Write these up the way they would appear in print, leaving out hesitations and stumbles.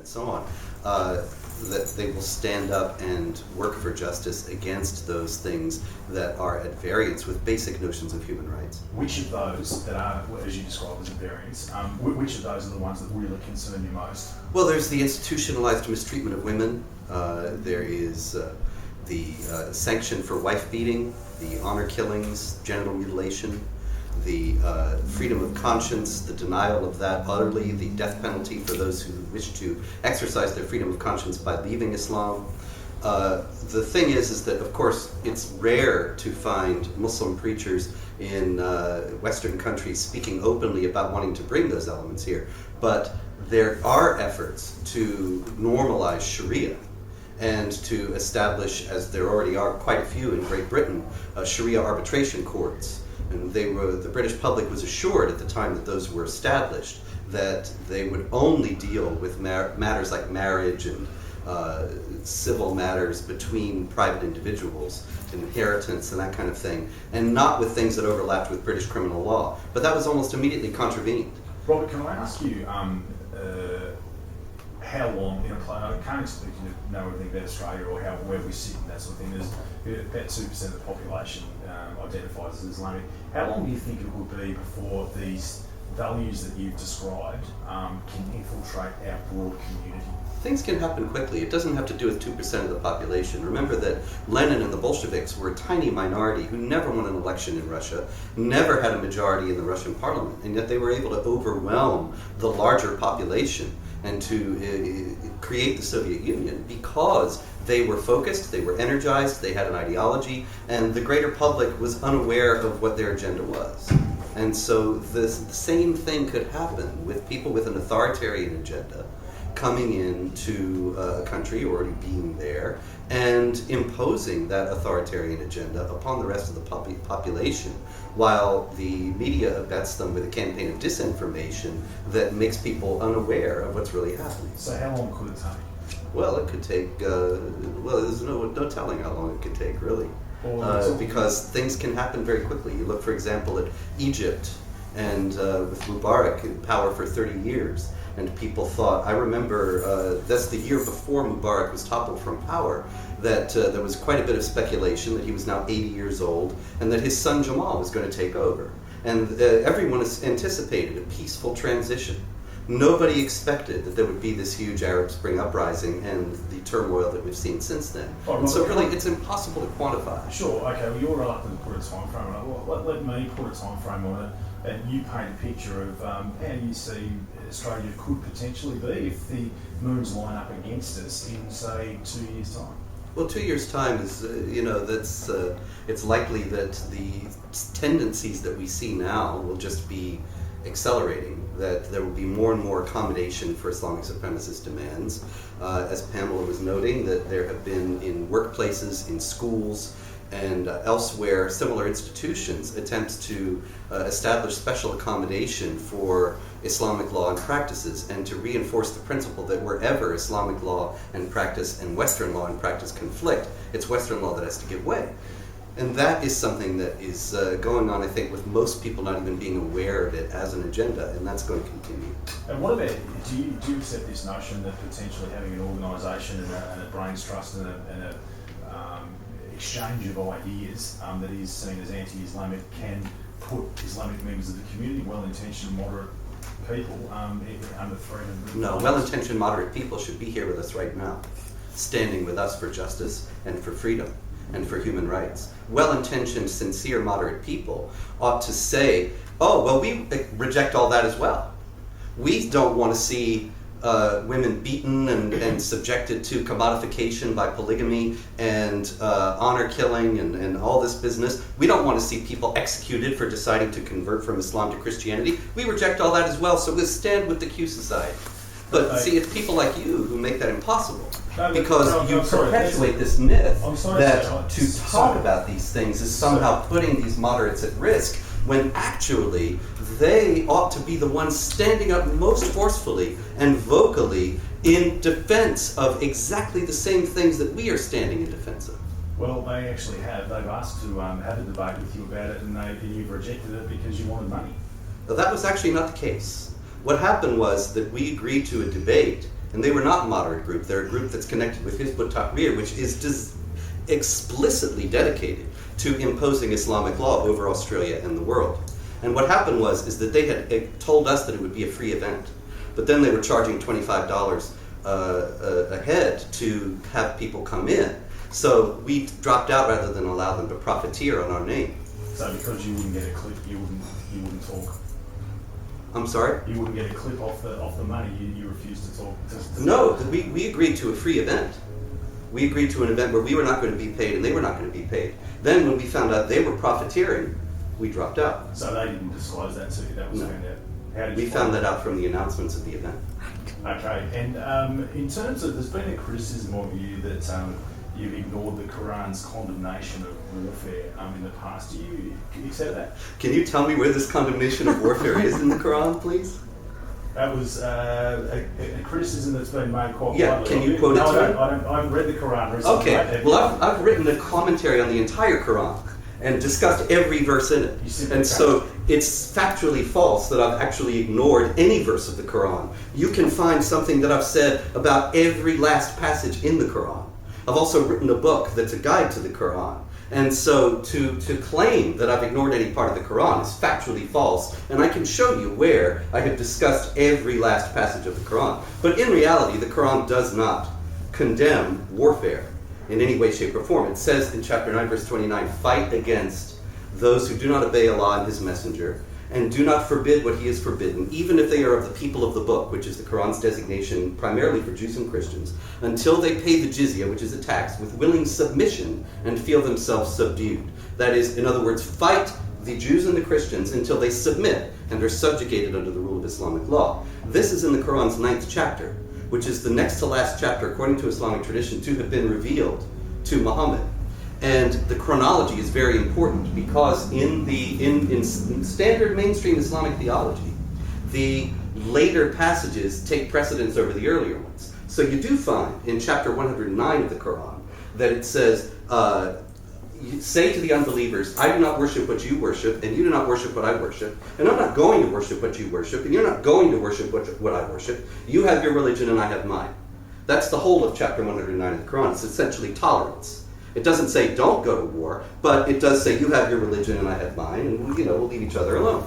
and so on, that they will stand up and work for justice against those things that are at variance with basic notions of human rights. Which of those that are, as you describe as at variance, which of those are the ones that really concern you most? Well, there's the institutionalized mistreatment of women. There is the sanction for wife beating, the honor killings, genital mutilation, the freedom of conscience, the denial of that utterly, the death penalty for those who wish to exercise their freedom of conscience by leaving Islam. The thing is that, of course, it's rare to find Muslim preachers in Western countries speaking openly about wanting to bring those elements here. But there are efforts to normalize Sharia and to establish, as there already are quite a few in Great Britain, Sharia arbitration courts. And the British public was assured at the time that those were established that they would only deal with matters like marriage and civil matters between private individuals, inheritance and that kind of thing, and not with things that overlapped with British criminal law. But that was almost immediately contravened. Robert, can I ask you how long in a place, I can't expect you to know everything about Australia or where we sit and that sort of thing. There's about 2% of the population identifies as Islamic. How long do you think it will be before these values that you've described can infiltrate our broad community? Things can happen quickly. It doesn't have to do with 2% of the population. Remember that Lenin and the Bolsheviks were a tiny minority who never won an election in Russia, never had a majority in the Russian parliament, and yet they were able to overwhelm the larger population and to create the Soviet Union because they were focused, they were energized, they had an ideology, and the greater public was unaware of what their agenda was. And so the same thing could happen with people with an authoritarian agenda coming into a country, already being there, and imposing that authoritarian agenda upon the rest of the population, while the media abets them with a campaign of disinformation that makes people unaware of what's really happening. So how long could it take? Well, it could take, there's no telling how long it could take, really. Because things can happen very quickly. You look, for example, at Egypt, and with Mubarak in power for 30 years, and people thought, I remember that's the year before Mubarak was toppled from power, that there was quite a bit of speculation that he was now 80 years old and that his son Jamal was going to take over. And everyone anticipated a peaceful transition. Nobody expected that there would be this huge Arab Spring uprising and the turmoil that we've seen since then. And so really, it's impossible to quantify. Sure, okay, well you're reluctant to put a time frame on it. Let me put a time frame on it, and you paint a picture of how you see Australia could potentially be if the moons line up against us in, say, 2 years' time. Well, 2 years' time is, that's it's likely that the tendencies that we see now will just be accelerating, that there will be more and more accommodation for Islamic supremacist demands. As Pamela was noting, that there have been in workplaces, in schools, and elsewhere, similar institutions, attempts to establish special accommodation for Islamic law and practices, and to reinforce the principle that wherever Islamic law and practice and Western law and practice conflict, it's Western law that has to give way. And that is something that is going on, I think, with most people not even being aware of it as an agenda, and that's going to continue. And what about, do you accept this notion that potentially having an organisation and a brains trust and a exchange of ideas that is seen as anti-Islamic can put Islamic members of the community, well-intentioned, moderate people, under threat? No, well-intentioned, moderate people should be here with us right now, standing with us for justice and for freedom and for human rights. Well-intentioned, sincere, moderate people ought to say, oh, well, we reject all that as well. We don't want to see women beaten and subjected to commodification by polygamy and honor killing and all this business. We don't want to see people executed for deciding to convert from Islam to Christianity. We reject all that as well, so we'll stand with the Q Society. But see, it's people like you who make that impossible. Because you perpetuate this myth that to talk about these things is somehow putting these moderates at risk, when actually they ought to be the ones standing up most forcefully and vocally in defense of exactly the same things that we are standing in defense of. Well, they actually have. They've asked to have a debate with you about it, and you've rejected it because you wanted money. Well, that was actually not the case. What happened was that we agreed to a debate, And they were not a moderate group. They're a group that's connected with Hizb ut-Tahrir, which is explicitly dedicated to imposing Islamic law over Australia and the world. And what happened is that they had told us that it would be a free event, but then they were charging $25 a head to have people come in. So we dropped out rather than allow them to profiteer on our name. So because you wouldn't get a clip, you wouldn't talk. I'm sorry? You wouldn't get a clip off the money. You refused to talk. No, we agreed to a free event. We agreed to an event where we were not going to be paid and they were not going to be paid. Then when we found out they were profiteering, we dropped out. So they didn't disclose that to you. That was found out. How did you We found that out from the announcements of the event. Okay, and in terms of, there's been a criticism of you that you've ignored the Quran's condemnation of warfare in the past. Can you accept that? Can you tell me where this condemnation of warfare is in the Quran, please? That was a criticism that's been made quite Yeah, widely. can you quote it to me? I haven't read the Quran recently. Okay, well I've written a commentary on the entire Quran and discussed every verse in it. And so it's factually false that I've actually ignored any verse of the Quran. You can find something that I've said about every last passage in the Quran. I've also written a book that's a guide to the Quran. And so to claim that I've ignored any part of the Quran is factually false, and I can show you where I have discussed every last passage of the Quran. But in reality, the Quran does not condemn warfare in any way, shape, or form. It says in chapter 9, verse 29, fight against those who do not obey Allah and His Messenger, and do not forbid what He has forbidden, even if they are of the people of the book, which is the Quran's designation primarily for Jews and Christians, until they pay the jizya, which is a tax, with willing submission and feel themselves subdued. That is, in other words, fight the Jews and the Christians until they submit and are subjugated under the rule of Islamic law. This is in the Quran's 9th chapter, which is the next to last chapter, according to Islamic tradition, to have been revealed to Muhammad. And the chronology is very important because in standard mainstream Islamic theology, the later passages take precedence over the earlier ones. So you do find in chapter 109 of the Quran that it says, you say to the unbelievers, I do not worship what you worship, and you do not worship what I worship, and I'm not going to worship what you worship, and you're not going to worship what I worship. You have your religion and I have mine. That's the whole of chapter 109 of the Quran. It's essentially tolerance. It doesn't say don't go to war, but it does say you have your religion and I have mine, and we'll leave each other alone.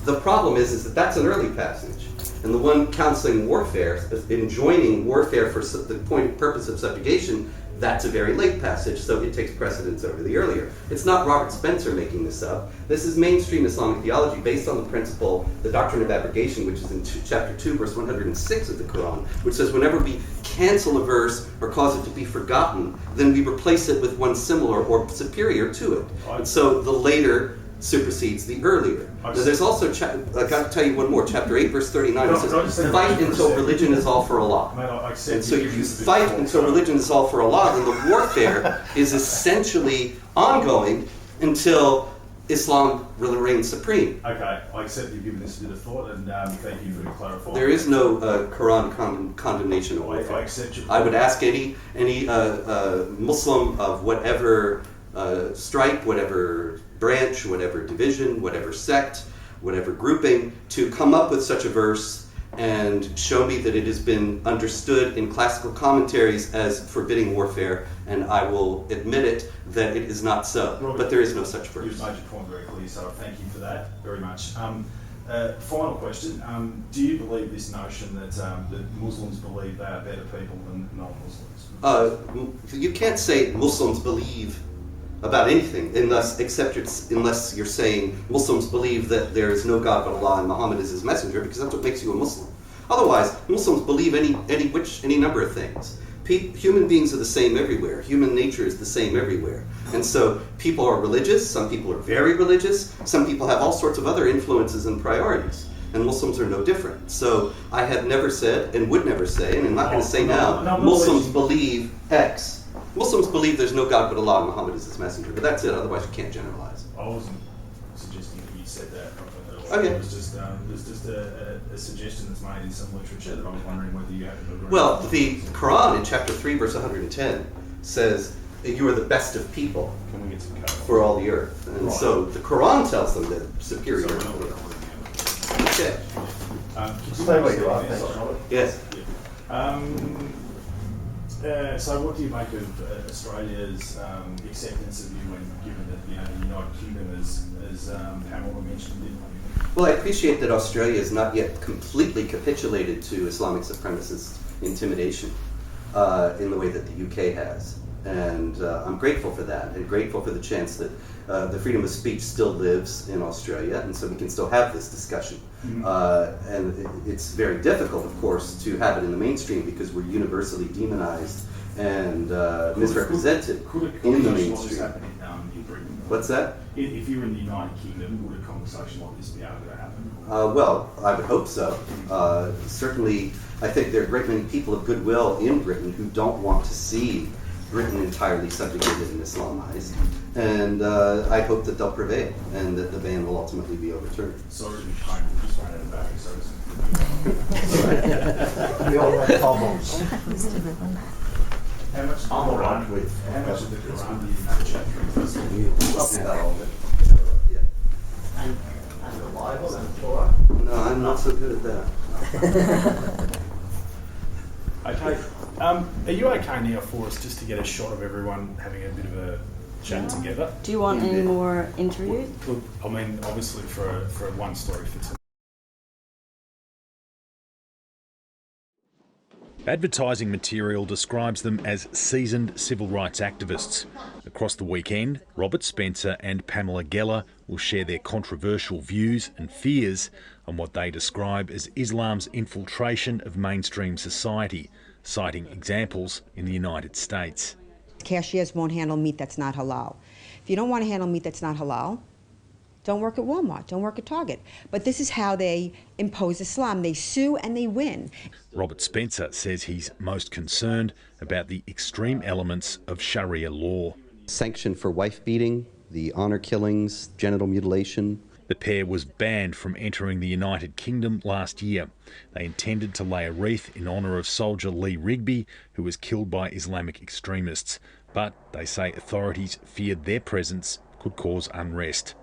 The problem is that that's an early passage, and the one counseling warfare, enjoining warfare for the purpose of subjugation, that's a very late passage, so it takes precedence over the earlier. It's not Robert Spencer making this up. This is mainstream Islamic theology based on the principle, the doctrine of abrogation, which is in chapter 2, verse 106 of the Quran, which says whenever we cancel a verse or cause it to be forgotten, then we replace it with one similar or superior to it. And so the later supersedes the earlier. Now, there's also, I got to tell you one more, chapter 8, verse 39, it says, fight until religion is all for Allah. And so if you fight until religion is all for Allah, then the warfare is essentially ongoing until Islam reigns supreme. Okay, I accept you've given this a bit of thought, and thank you for clarifying. There is no Quran condemnation of warfare. I accept your I would ask any Muslim of whatever stripe, whatever branch, whatever division, whatever sect, whatever grouping, to come up with such a verse and show me that it has been understood in classical commentaries as forbidding warfare, and I will admit it that it is not so. Robert, but there is no such verse. You've made your point very clear, so thank you for that very much. Final question, do you believe this notion that Muslims believe they are better people than non-Muslims? You can't say Muslims believe about anything unless you're saying Muslims believe that there is no God but Allah and Muhammad is his messenger, because that's what makes you a Muslim. Otherwise, Muslims believe any number of things. Human beings are the same everywhere. Human nature is the same everywhere. And so people are religious, some people are very religious, some people have all sorts of other influences and priorities. And Muslims are no different. So I have never said, and would never say, and I'm not going to say now, Muslims believe X. Muslims believe there's no God but Allah and Muhammad is his messenger, but that's it, otherwise you can't generalize. I wasn't suggesting that you said that. Okay. It was just a suggestion that's made in some literature that I was wondering whether you happen to agree. Well, the Quran in chapter 3, verse 110 says, you are the best of people for all the earth. And so the Quran tells them that superior. Okay. Stay where you are. Yes. So what do you make of Australia's acceptance of you, and given that the United Kingdom, as Pamela mentioned, didn't? Well, I appreciate that Australia has not yet completely capitulated to Islamic supremacist intimidation in the way that the UK has. And I'm grateful for that, and grateful for the chance that the freedom of speech still lives in Australia, and so we can still have this discussion. Mm-hmm. And it's very difficult, of course, to have it in the mainstream because we're universally demonized and misrepresented in the mainstream. In Britain? What's that? If you're in the United Kingdom, would a conversation like this be able to happen? Well, I would hope so. Certainly, I think there are a great many people of goodwill in Britain who don't want to see Britain entirely subjugated and Islamized, and I hope that they'll prevail and that the ban will ultimately be overturned. Sorry to be painful, just ran out of battery, so We all like problems. how much? I'm all right with. How much of the Quran do you chat through? Not all of it. Yeah. And the Bible and the Torah. No, I'm not so good at that. Okay. Are you okay now for us just to get a shot of everyone having a bit of a chat together? Do you want any more interviews? Look, I mean, obviously for one story for tonight. Advertising material describes them as seasoned civil rights activists. Across the weekend, Robert Spencer and Pamela Geller will share their controversial views and fears on what they describe as Islam's infiltration of mainstream society, citing examples in the United States. Cashiers won't handle meat that's not halal. If you don't want to handle meat that's not halal, don't work at Walmart, don't work at Target. But this is how they impose Islam. They sue and they win. Robert Spencer says he's most concerned about the extreme elements of Sharia law. Sanction for wife beating, the honour killings, genital mutilation. The pair was banned from entering the United Kingdom last year. They intended to lay a wreath in honour of soldier Lee Rigby, who was killed by Islamic extremists. But they say authorities feared their presence could cause unrest.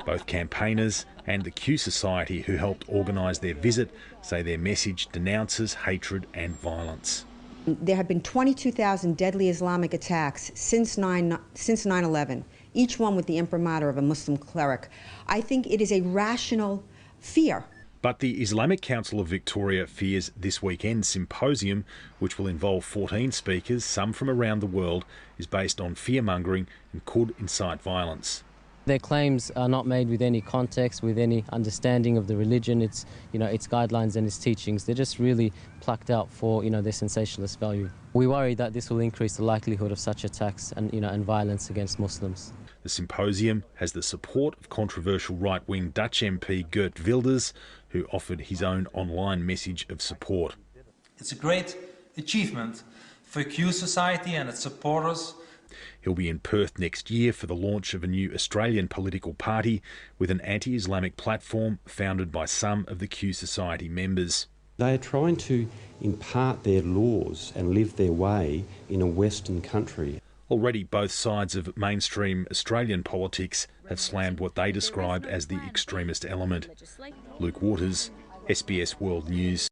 Both campaigners and the Q Society, who helped organise their visit, say their message denounces hatred and violence. There have been 22,000 deadly Islamic attacks since 9/11, each one with the imprimatur of a Muslim cleric. I think it is a rational fear. But the Islamic Council of Victoria fears this weekend's symposium, which will involve 14 speakers, some from around the world, is based on fear-mongering and could incite violence. Their claims are not made with any context, with any understanding of the religion, its guidelines and its teachings. They're just really plucked out for, their sensationalist value. We worry that this will increase the likelihood of such attacks and, and violence against Muslims. The symposium has the support of controversial right-wing Dutch MP Geert Wilders, who offered his own online message of support. It's a great achievement for Q Society and its supporters. He'll be in Perth next year for the launch of a new Australian political party with an anti-Islamic platform founded by some of the Q Society members. They are trying to impart their laws and live their way in a Western country. Already both sides of mainstream Australian politics have slammed what they describe as the extremist element. Luke Waters, SBS World News.